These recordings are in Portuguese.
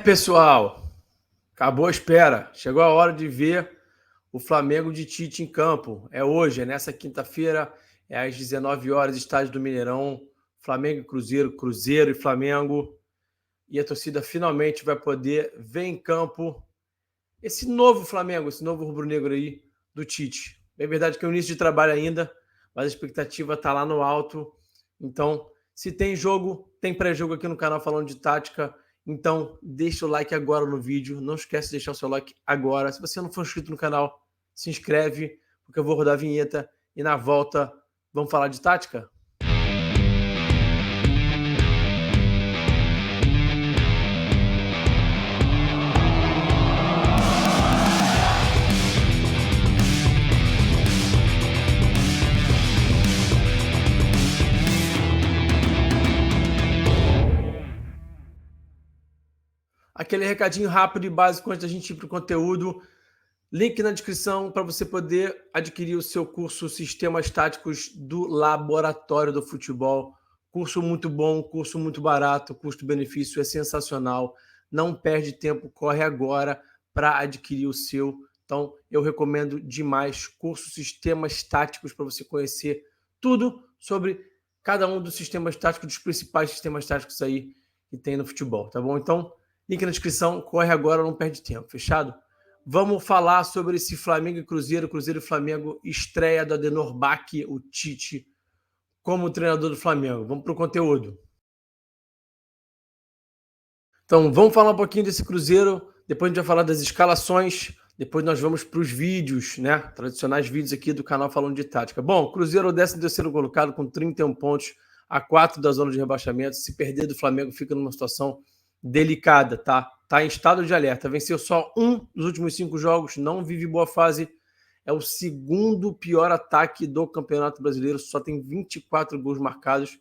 Pessoal, acabou a espera. Chegou a hora de ver o Flamengo de Tite em campo. É hoje, é nessa quinta-feira, é às 19 horas, estádio do Mineirão. Flamengo e Cruzeiro, Cruzeiro e Flamengo. E a torcida finalmente vai poder ver em campo esse novo Flamengo, esse novo rubro-negro aí do Tite. É verdade que é o início de trabalho ainda, mas a expectativa está lá no alto. Então, se tem jogo, tem pré-jogo aqui no canal falando de tática. Então, deixa o like agora no vídeo. Não esquece de deixar o seu like agora. Se você não for inscrito no canal, se inscreve, porque eu vou rodar a vinheta e na volta vamos falar de tática? Aquele recadinho rápido e básico antes da gente ir para o conteúdo. Link na descrição para você poder adquirir o seu curso Sistemas Táticos do Laboratório do Futebol. Curso muito bom, curso muito barato, custo-benefício é sensacional. Não perde tempo, corre agora para adquirir o seu. Então, eu recomendo demais curso Sistemas Táticos para você conhecer tudo sobre cada um dos sistemas táticos, dos principais sistemas táticos aí que tem no futebol, tá bom? Então, link na descrição, corre agora, não perde tempo, fechado? Vamos falar sobre esse Flamengo e Cruzeiro, Cruzeiro e Flamengo, estreia do Adenor Bach, o Tite, como treinador do Flamengo. Vamos para o conteúdo. Então, vamos falar um pouquinho desse Cruzeiro, depois a gente vai falar das escalações, depois nós vamos para os vídeos, né? Tradicionais vídeos aqui do canal falando de tática. Bom, Cruzeiro é o 13º colocado com 31 pontos, a 4 da zona de rebaixamento. Se perder do Flamengo, fica numa situação delicada, tá? Tá em estado de alerta. Venceu só um dos últimos 5 jogos, não vive boa fase. É o segundo pior ataque do Campeonato Brasileiro, só tem 24 gols marcados.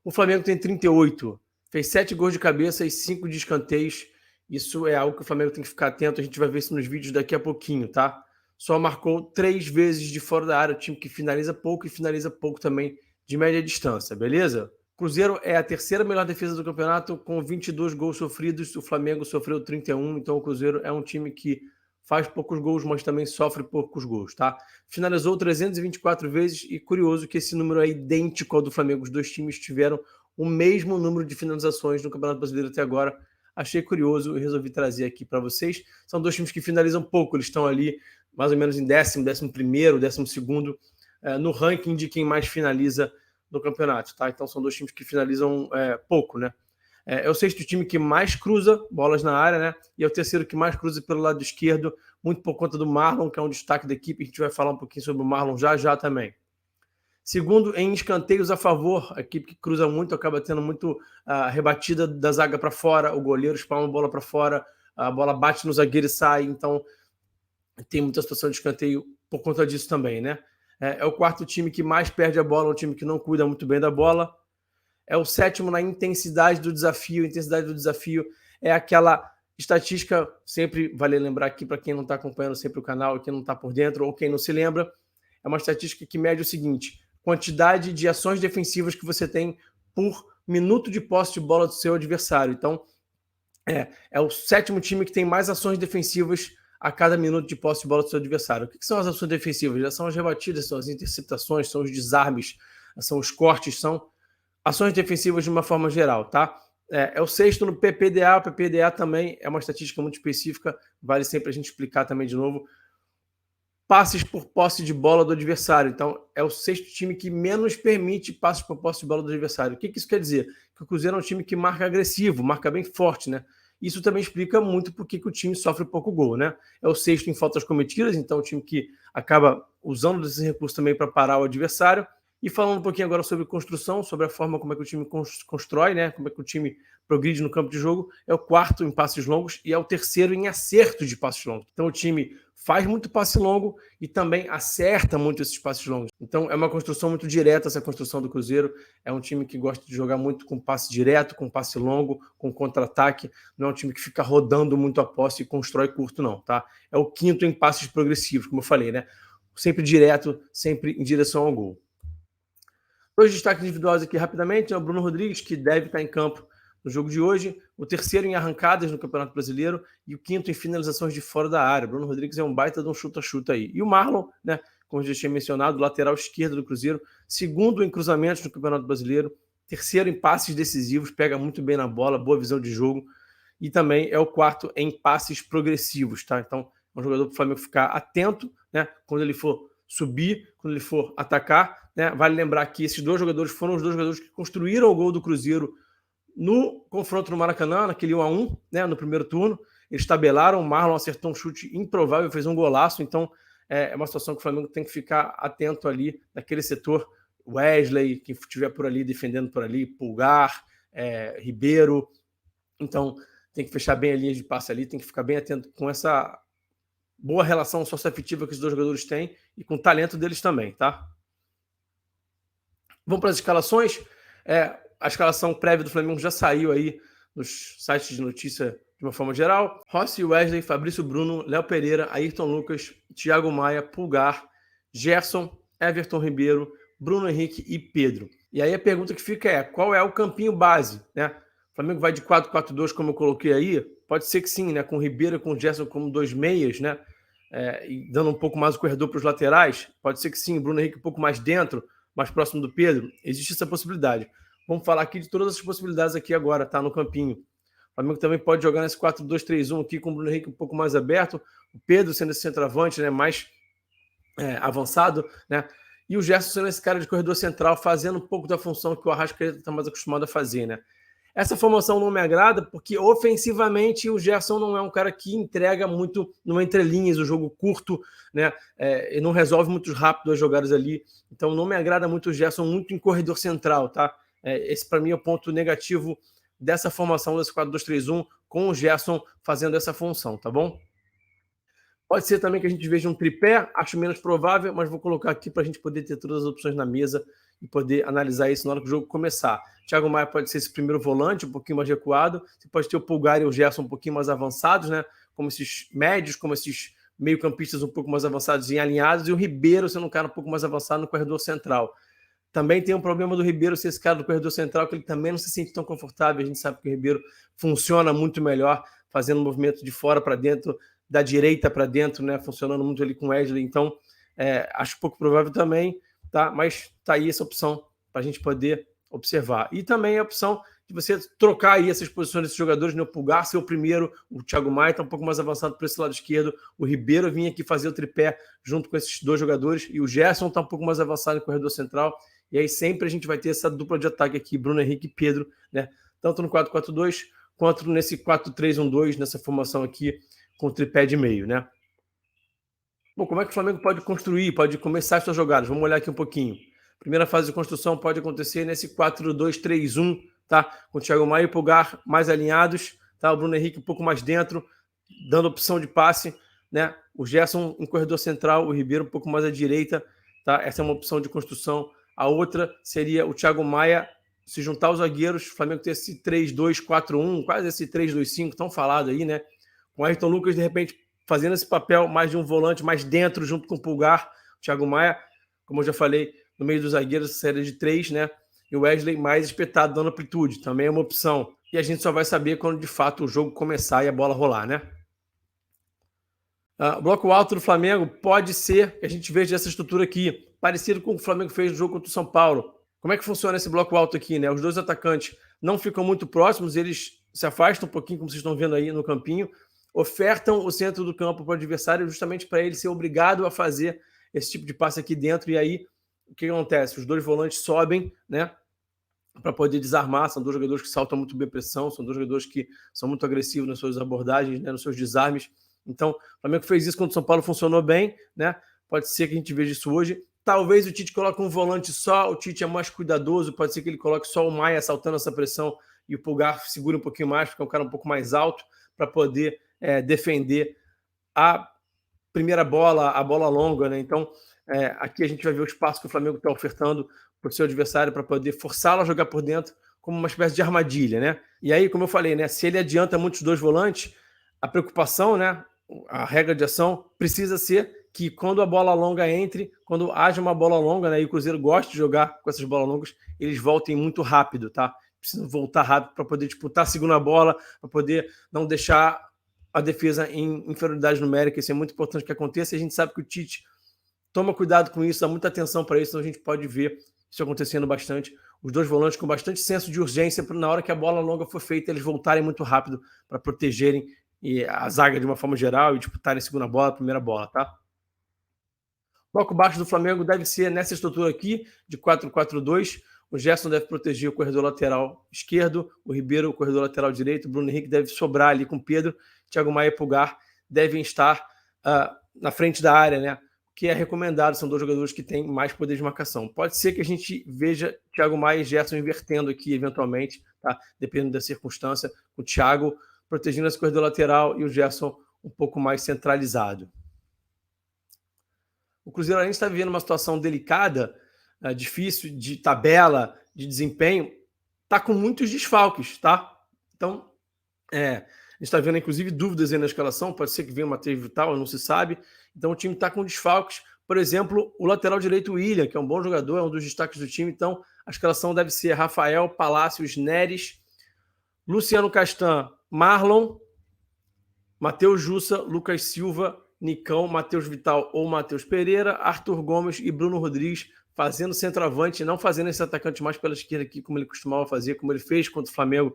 O Flamengo tem 38. Fez 7 gols de cabeça e 5 de escanteios. Isso é algo que o Flamengo tem que ficar atento. A gente vai ver isso nos vídeos daqui a pouquinho, tá? Só marcou 3 vezes de fora da área. O time que finaliza pouco e finaliza pouco também de média distância, beleza? Cruzeiro é a terceira melhor defesa do campeonato, com 22 gols sofridos. O Flamengo sofreu 31, então o Cruzeiro é um time que faz poucos gols, mas também sofre poucos gols, tá? Finalizou 324 vezes e curioso que esse número é idêntico ao do Flamengo. Os dois times tiveram o mesmo número de finalizações no Campeonato Brasileiro até agora. Achei curioso e resolvi trazer aqui para vocês. São dois times que finalizam pouco, eles estão ali mais ou menos em 11º, 12º no ranking de quem mais finaliza no campeonato, tá? Então são dois times que finalizam pouco, né? É o sexto time que mais cruza bolas na área, né? E é o terceiro que mais cruza pelo lado esquerdo, muito por conta do Marlon, que é um destaque da equipe. A gente vai falar um pouquinho sobre o Marlon já também. Segundo, em escanteios a favor, a equipe que cruza muito acaba tendo muito rebatida da zaga para fora, o goleiro espalma a bola para fora, a bola bate no zagueiro e sai, então tem muita situação de escanteio por conta disso também, né? É o quarto time que mais perde a bola, um time que não cuida muito bem da bola. É o sétimo na intensidade do desafio. A intensidade do desafio é aquela estatística, sempre vale lembrar aqui para quem não está acompanhando sempre o canal, quem não está por dentro ou quem não se lembra, é uma estatística que mede o seguinte: quantidade de ações defensivas que você tem por minuto de posse de bola do seu adversário. Então, é o sétimo time que tem mais ações defensivas a cada minuto de posse de bola do seu adversário. O que são as ações defensivas? Já são as rebatidas, são as interceptações, são os desarmes, são os cortes, são ações defensivas de uma forma geral, tá? É o sexto no PPDA. O PPDA também é uma estatística muito específica, vale sempre a gente explicar também de novo. Passes por posse de bola do adversário. Então, é o sexto time que menos permite passes por posse de bola do adversário. O que isso quer dizer? Que o Cruzeiro é um time que marca agressivo, marca bem forte, né? Isso também explica muito por que o time sofre pouco gol, né? É o sexto em faltas cometidas, então é um time que acaba usando desses recursos também para parar o adversário. E falando um pouquinho agora sobre construção, sobre a forma como é que o time constrói, né? Como é que o time progride no campo de jogo, é o quarto em passes longos e é o terceiro em acerto de passes longos. Então o time faz muito passe longo e também acerta muito esses passes longos. Então é uma construção muito direta essa construção do Cruzeiro. É um time que gosta de jogar muito com passe direto, com passe longo, com contra-ataque. Não é um time que fica rodando muito a posse e constrói curto, não, tá? É o quinto em passes progressivos, como eu falei, né? Sempre direto, sempre em direção ao gol. Dois destaques individuais aqui rapidamente, é o Bruno Rodrigues, que deve estar em campo no jogo de hoje, o terceiro em arrancadas no Campeonato Brasileiro e o quinto em finalizações de fora da área. Bruno Rodrigues é um baita de um chuta-chuta aí. E o Marlon, né, como eu já tinha mencionado, lateral esquerdo do Cruzeiro, segundo em cruzamentos no Campeonato Brasileiro, terceiro em passes decisivos, pega muito bem na bola, boa visão de jogo, e também é o quarto em passes progressivos, tá? Então, é um jogador para o Flamengo ficar atento, né, quando ele for subir, quando ele for atacar, né? Vale lembrar que esses dois jogadores foram os dois jogadores que construíram o gol do Cruzeiro no confronto no Maracanã, naquele 1-1, né, no primeiro turno. Eles tabelaram, o Marlon acertou um chute improvável, fez um golaço, então é uma situação que o Flamengo tem que ficar atento ali naquele setor. Wesley, quem estiver por ali, defendendo por ali, Pulgar, Ribeiro. Então, tem que fechar bem a linha de passe ali, tem que ficar bem atento com essa boa relação socioafetiva que os dois jogadores têm e com o talento deles também, tá? Vamos para as escalações. A escalação prévia do Flamengo já saiu aí nos sites de notícia de uma forma geral. Rossi, Wesley, Fabrício Bruno, Léo Pereira, Ayrton Lucas, Thiago Maia, Pulgar, Gerson, Everton Ribeiro, Bruno Henrique e Pedro. E aí a pergunta que fica é, qual é o campinho base, né? O Flamengo vai de 4-4-2, como eu coloquei aí? Pode ser que sim, né? Com o Ribeiro e com o Gerson como dois meias, né? E dando um pouco mais o corredor para os laterais. Pode ser que sim, Bruno Henrique um pouco mais dentro, mais próximo do Pedro. Existe essa possibilidade. Vamos falar aqui de todas as possibilidades aqui agora, tá? No campinho. O Flamengo também pode jogar nesse 4-2-3-1 aqui com o Bruno Henrique um pouco mais aberto, o Pedro sendo esse centroavante, né, mais avançado, né? E o Gerson sendo esse cara de corredor central, fazendo um pouco da função que o Arrascaeta está mais acostumado a fazer, né? Essa formação não me agrada porque ofensivamente o Gerson não é um cara que entrega muito no entrelinhas, o jogo curto, né? E não resolve muito rápido as jogadas ali. Então não me agrada muito o Gerson muito em corredor central, tá? Esse para mim é o ponto negativo dessa formação desse 4-2-3-1 com o Gerson fazendo essa função, tá bom? Pode ser também que a gente veja um tripé, acho menos provável, mas vou colocar aqui para a gente poder ter todas as opções na mesa e poder analisar isso na hora que o jogo começar. Thiago Maia pode ser esse primeiro volante, um pouquinho mais recuado. Você pode ter o Pulgar e o Gerson um pouquinho mais avançados, né? Como esses médios, como esses meio-campistas um pouco mais avançados e alinhados, e o Ribeiro sendo um cara um pouco mais avançado no corredor central. Também tem um problema do Ribeiro ser esse cara do corredor central, que ele também não se sente tão confortável. A gente sabe que o Ribeiro funciona muito melhor fazendo movimento de fora para dentro, da direita para dentro, né? Funcionando muito ali com o Wesley. Então, acho pouco provável também, tá? Mas tá aí essa opção para a gente poder observar. E também a opção de você trocar aí essas posições desses jogadores, né? O Pulgar ser o primeiro, o Thiago Maia está um pouco mais avançado para esse lado esquerdo, o Ribeiro vinha aqui fazer o tripé junto com esses dois jogadores, e o Gerson está um pouco mais avançado no corredor central, e aí sempre a gente vai ter essa dupla de ataque aqui, Bruno Henrique e Pedro, né? Tanto no 4-4-2 quanto nesse 4-3-1-2, nessa formação aqui, com o tripé de meio, né? Bom, como é que o Flamengo pode construir, pode começar as suas jogadas? Vamos olhar aqui um pouquinho. Primeira fase de construção pode acontecer nesse 4-2-3-1, tá? Com o Thiago Maia e o Pulgar mais alinhados, tá? O Bruno Henrique um pouco mais dentro, dando opção de passe, né? O Gerson em corredor central, o Ribeiro um pouco mais à direita, tá? Essa é uma opção de construção. A outra seria o Thiago Maia se juntar aos zagueiros, o Flamengo ter esse 3-2-4-1, quase esse 3-2-5 tão falado aí, né? Com o Ayrton Lucas, de repente, fazendo esse papel mais de um volante, mais dentro, junto com o Pulgar, o Thiago Maia, como eu já falei, no meio dos zagueiros, série de 3, né? E o Wesley mais espetado, dando amplitude, também é uma opção. E a gente só vai saber quando, de fato, o jogo começar e a bola rolar, né? O bloco alto do Flamengo pode ser que a gente veja essa estrutura aqui, parecido com o que o Flamengo fez no jogo contra o São Paulo. Como é que funciona esse bloco alto aqui, né? Os dois atacantes não ficam muito próximos, eles se afastam um pouquinho, como vocês estão vendo aí no campinho, ofertam o centro do campo para o adversário justamente para ele ser obrigado a fazer esse tipo de passe aqui dentro. E aí, o que acontece? Os dois volantes sobem, né, para poder desarmar. São dois jogadores que saltam muito bem pressão, são dois jogadores que são muito agressivos nas suas abordagens, né, nos seus desarmes. Então, o Flamengo fez isso quando o São Paulo funcionou bem, né? Pode ser que a gente veja isso hoje. Talvez o Tite coloque um volante só, o Tite é mais cuidadoso, pode ser que ele coloque só o Maia saltando essa pressão e o Pulgar segura um pouquinho mais, porque é um cara um pouco mais alto, para poder defender a primeira bola, a bola longa, né? Então, aqui a gente vai ver o espaço que o Flamengo está ofertando para o seu adversário para poder forçá-lo a jogar por dentro como uma espécie de armadilha, né? E aí, como eu falei, né? Se ele adianta muitos dois volantes, a preocupação, né? A regra de ação precisa ser que quando a bola longa entre, quando haja uma bola longa, né? E o Cruzeiro gosta de jogar com essas bolas longas, eles voltem muito rápido, tá? precisam voltar rápido para poder disputar a segunda bola, para poder não deixar a defesa em inferioridade numérica. Isso é muito importante que aconteça, e a gente sabe que o Tite toma cuidado com isso, dá muita atenção para isso, então a gente pode ver isso acontecendo bastante. Os dois volantes com bastante senso de urgência, para na hora que a bola longa for feita, eles voltarem muito rápido para protegerem a zaga de uma forma geral e disputarem a segunda bola, a primeira bola, tá? O bloco baixo do Flamengo deve ser nessa estrutura aqui, de 4-4-2. O Gerson deve proteger o corredor lateral esquerdo, o Ribeiro o corredor lateral direito, o Bruno Henrique deve sobrar ali com o Pedro, Thiago Maia e Pulgar devem estar na frente da área, né? Que é recomendado, são dois jogadores que têm mais poder de marcação. Pode ser que a gente veja Thiago Maia e Gerson invertendo aqui, eventualmente, tá? Dependendo da circunstância, o Thiago protegendo esse corredor lateral e o Gerson um pouco mais centralizado. O Cruzeiro ainda está vivendo uma situação delicada, difícil, de tabela, de desempenho, está com muitos desfalques, tá? Então, a gente está vendo, inclusive, dúvidas aí na escalação, pode ser que venha o Matheus Vital, não se sabe. Então, o time está com desfalques. Por exemplo, o lateral direito, o William, que é um bom jogador, é um dos destaques do time. Então, a escalação deve ser Rafael, Palácios, Neres, Luciano Castan, Marlon, Matheus Jussa, Lucas Silva, Nicão, Matheus Vital ou Matheus Pereira, Arthur Gomes e Bruno Rodrigues fazendo centroavante, não fazendo esse atacante mais pela esquerda aqui, como ele costumava fazer, como ele fez contra o Flamengo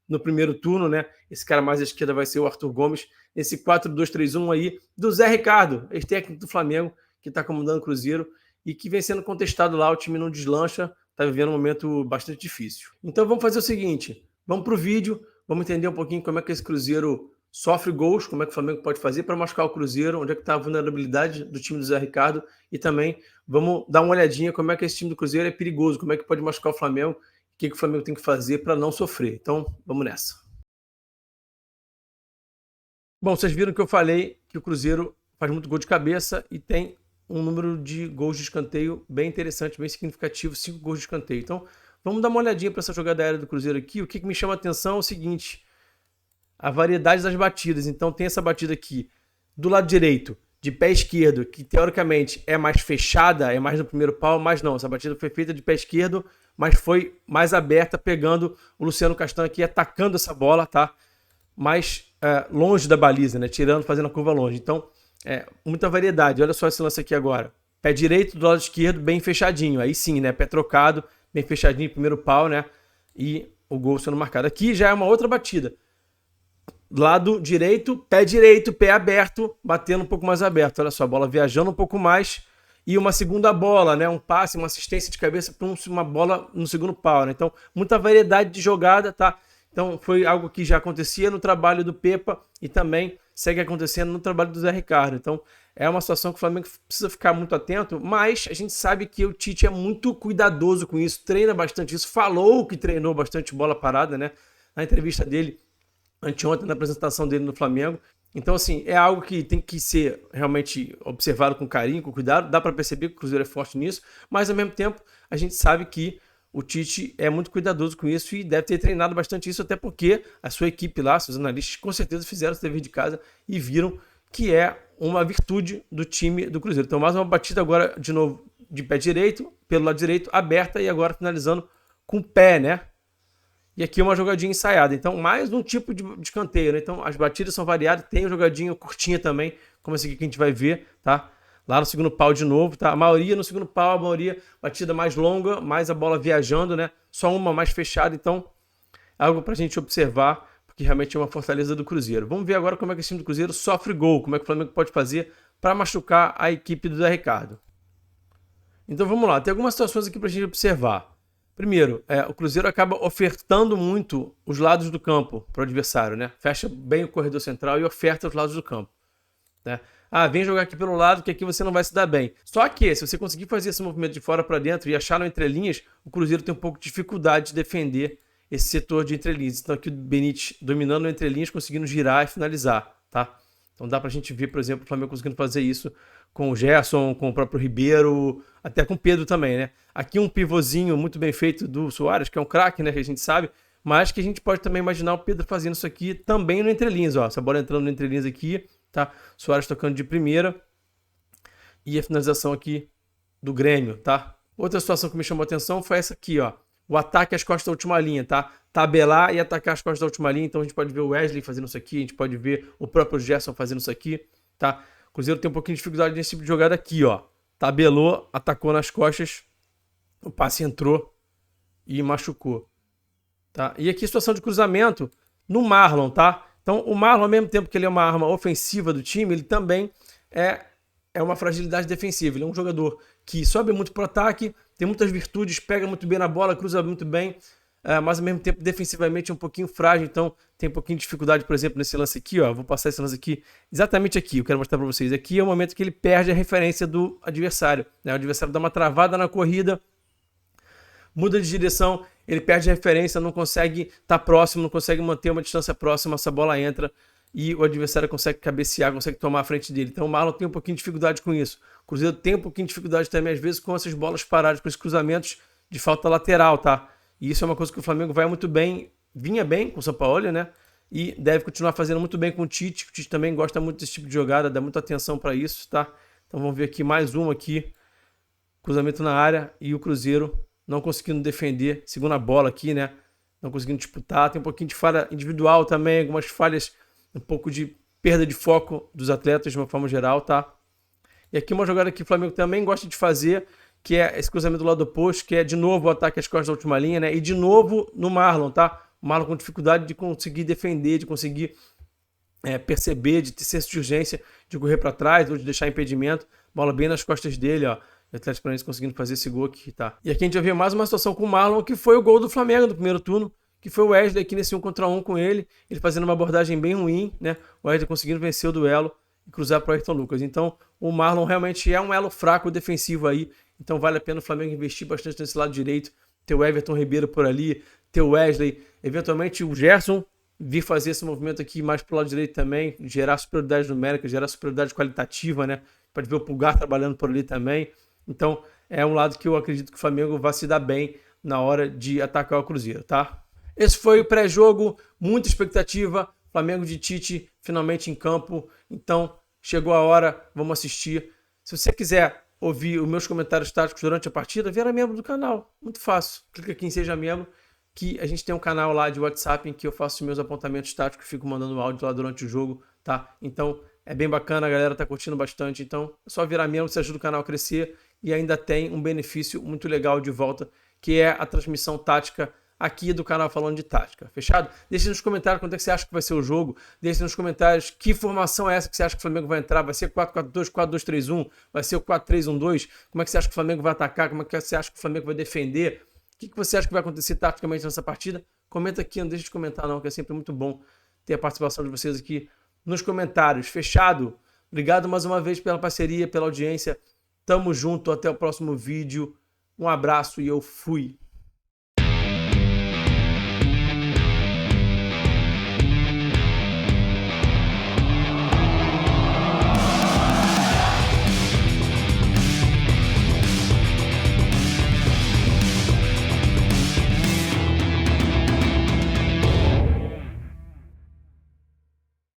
no primeiro turno, né? Esse cara mais à esquerda vai ser o Arthur Gomes. Esse 4-2-3-1 aí do Zé Ricardo, ex-técnico do Flamengo, que está comandando o Cruzeiro e que vem sendo contestado lá, o time não deslancha, está vivendo um momento bastante difícil. Então vamos fazer o seguinte, vamos para o vídeo, vamos entender um pouquinho como é que esse Cruzeiro sofre gols, como é que o Flamengo pode fazer para machucar o Cruzeiro, onde é que está a vulnerabilidade do time do Zé Ricardo, e também vamos dar uma olhadinha como é que esse time do Cruzeiro é perigoso, como é que pode machucar o Flamengo, o que o Flamengo tem que fazer para não sofrer. Então, vamos nessa. Bom, vocês viram que eu falei que o Cruzeiro faz muito gol de cabeça e tem um número de gols de escanteio bem interessante, bem significativo, 5 gols de escanteio. Então, vamos dar uma olhadinha para essa jogada aérea do Cruzeiro aqui. O que me chama a atenção é o seguinte: a variedade das batidas. Então tem essa batida aqui do lado direito, de pé esquerdo, que teoricamente é mais fechada, é mais no primeiro pau, mas não, essa batida foi feita de pé esquerdo, mas foi mais aberta, pegando o Luciano Castan aqui, atacando essa bola, tá? Mais longe da baliza, né? Tirando, fazendo a curva longe. Então, muita variedade. Olha só esse lance aqui agora. Pé direito do lado esquerdo, bem fechadinho. Aí sim, né? Pé trocado, bem fechadinho, primeiro pau, né? E o gol sendo marcado. Aqui já é uma outra batida. Lado direito, pé aberto, batendo um pouco mais aberto. Olha só, a bola viajando um pouco mais. E uma segunda bola, né? Um passe, uma assistência de cabeça para uma bola no segundo pau, né? Então, muita variedade de jogada, tá? Então, foi algo que já acontecia no trabalho do Pepa e também segue acontecendo no trabalho do Zé Ricardo. Então, é uma situação que o Flamengo precisa ficar muito atento, mas a gente sabe que o Tite é muito cuidadoso com isso, treina bastante isso, falou que treinou bastante bola parada, né? Na entrevista dele anteontem, na apresentação dele no Flamengo. Então, assim, é algo que tem que ser realmente observado com carinho, com cuidado. Dá para perceber que o Cruzeiro é forte nisso, mas ao mesmo tempo a gente sabe que o Tite é muito cuidadoso com isso e deve ter treinado bastante isso, até porque a sua equipe lá, seus analistas, com certeza fizeram o dever de casa e viram que é uma virtude do time do Cruzeiro. Então, mais uma batida agora, de novo, de pé direito, pelo lado direito, aberta, e agora finalizando com o pé, né? E aqui uma jogadinha ensaiada. Então, mais um tipo de escanteio, né? Então, as batidas são variadas. Tem uma jogadinha curtinha também, como essa aqui que a gente vai ver, tá? Lá no segundo pau de novo, tá? A maioria no segundo pau, a maioria batida mais longa, mais a bola viajando, né? Só uma mais fechada. Então, é algo pra gente observar, porque realmente é uma fortaleza do Cruzeiro. Vamos ver agora como é que esse time do Cruzeiro sofre gol, como é que o Flamengo pode fazer para machucar a equipe do Zé Ricardo. Então, vamos lá. Tem algumas situações aqui pra gente observar. Primeiro, o Cruzeiro acaba ofertando muito os lados do campo para o adversário, né? Fecha bem o corredor central e oferta os lados do campo, né? Vem jogar aqui pelo lado que aqui você não vai se dar bem. Só que se você conseguir fazer esse movimento de fora para dentro e achar no entrelinhas, o Cruzeiro tem um pouco de dificuldade de defender esse setor de entrelinhas. Então aqui o Benítez dominando o entrelinhas, conseguindo girar e finalizar, tá? Então dá pra gente ver, por exemplo, o Flamengo conseguindo fazer isso com o Gerson, com o próprio Ribeiro, até com o Pedro também, né? Aqui um pivôzinho muito bem feito do Soares, que é um craque, né? Que a gente sabe, mas que a gente pode também imaginar o Pedro fazendo isso aqui também no entrelinhas, ó. Essa bola entrando no entrelinhas aqui, tá? Soares tocando de primeira. E a finalização aqui do Grêmio, tá? Outra situação que me chamou a atenção foi essa aqui, ó. o ataque às costas da última linha, tá? Tabelar e atacar as costas da última linha. Então a gente pode ver o Wesley fazendo isso aqui, a gente pode ver o próprio Gerson fazendo isso aqui, tá? O Cruzeiro tem um pouquinho de dificuldade nesse tipo de jogada aqui, ó. Tabelou, atacou nas costas, o passe entrou e machucou, tá? E aqui a situação de cruzamento no Marlon, tá? Então o Marlon, ao mesmo tempo que ele é uma arma ofensiva do time, ele também é uma fragilidade defensiva. Ele é um jogador que sobe muito pro ataque, tem muitas virtudes, pega muito bem na bola, cruza muito bem, mas ao mesmo tempo defensivamente é um pouquinho frágil, então tem um pouquinho de dificuldade, por exemplo, nesse lance aqui, ó. Vou passar esse lance aqui, exatamente aqui, eu quero mostrar para vocês. Aqui é o momento que ele perde a referência do adversário, né? O adversário dá uma travada na corrida, muda de direção, ele perde a referência, não consegue estar próximo, não consegue manter uma distância próxima, essa bola entra e o adversário consegue cabecear, consegue tomar a frente dele. Então o Marlon tem um pouquinho de dificuldade com isso. O Cruzeiro tem um pouquinho de dificuldade também, às vezes, com essas bolas paradas, com esses cruzamentos de falta lateral, tá? E isso é uma coisa que o Flamengo vai muito bem, vinha bem com o São Paulo, né? E deve continuar fazendo muito bem com o Tite. O Tite também gosta muito desse tipo de jogada, dá muita atenção para isso, tá? Então vamos ver aqui mais uma aqui. Cruzamento na área e o Cruzeiro não conseguindo defender, segunda bola aqui, né? Não conseguindo disputar. Tem um pouquinho de falha individual também, algumas falhas, um pouco de perda de foco dos atletas de uma forma geral, tá? E aqui uma jogada que o Flamengo também gosta de fazer, que é esse cruzamento do lado oposto, que é de novo o ataque às costas da última linha, né? E de novo no Marlon, tá? O Marlon com dificuldade de conseguir defender, de conseguir perceber, de ter senso de urgência, de correr para trás ou de deixar impedimento. Bola bem nas costas dele, ó. O Atlético Paranaense conseguindo fazer esse gol aqui, tá? E aqui a gente vai ver mais uma situação com o Marlon, que foi o gol do Flamengo no primeiro turno, que foi o Wesley aqui nesse 1 contra 1 com ele fazendo uma abordagem bem ruim, né? O Wesley conseguindo vencer o duelo e cruzar para o Ayrton Lucas. Então, o Marlon realmente é um elo fraco defensivo aí, então vale a pena o Flamengo investir bastante nesse lado direito, ter o Everton Ribeiro por ali, ter o Wesley, eventualmente o Gerson vir fazer esse movimento aqui mais pro lado direito também, gerar superioridade numérica, gerar superioridade qualitativa, né? Pode ver o Pulgar trabalhando por ali também. Então, é um lado que eu acredito que o Flamengo vai se dar bem na hora de atacar o Cruzeiro, tá? Esse foi o pré-jogo, muita expectativa, Flamengo de Tite finalmente em campo, então chegou a hora, vamos assistir. Se você quiser ouvir os meus comentários táticos durante a partida, vira membro do canal, muito fácil. Clica aqui em Seja Membro, que a gente tem um canal lá de WhatsApp em que eu faço meus apontamentos táticos, fico mandando áudio lá durante o jogo, tá? Então é bem bacana, a galera tá curtindo bastante, então é só virar membro, você ajuda o canal a crescer e ainda tem um benefício muito legal de volta, que é a transmissão tática aqui do canal Falando de Tática, fechado? Deixe nos comentários quanto é que você acha que vai ser o jogo, deixe nos comentários que formação é essa que você acha que o Flamengo vai entrar, vai ser 4-4-2, 4-2-3-1, vai ser o 4-3-1-2, como é que você acha que o Flamengo vai atacar, como é que você acha que o Flamengo vai defender, o que você acha que vai acontecer taticamente nessa partida? Comenta aqui, não deixe de comentar não, que é sempre muito bom ter a participação de vocês aqui nos comentários, fechado? Obrigado mais uma vez pela parceria, pela audiência, tamo junto, até o próximo vídeo, um abraço e eu fui!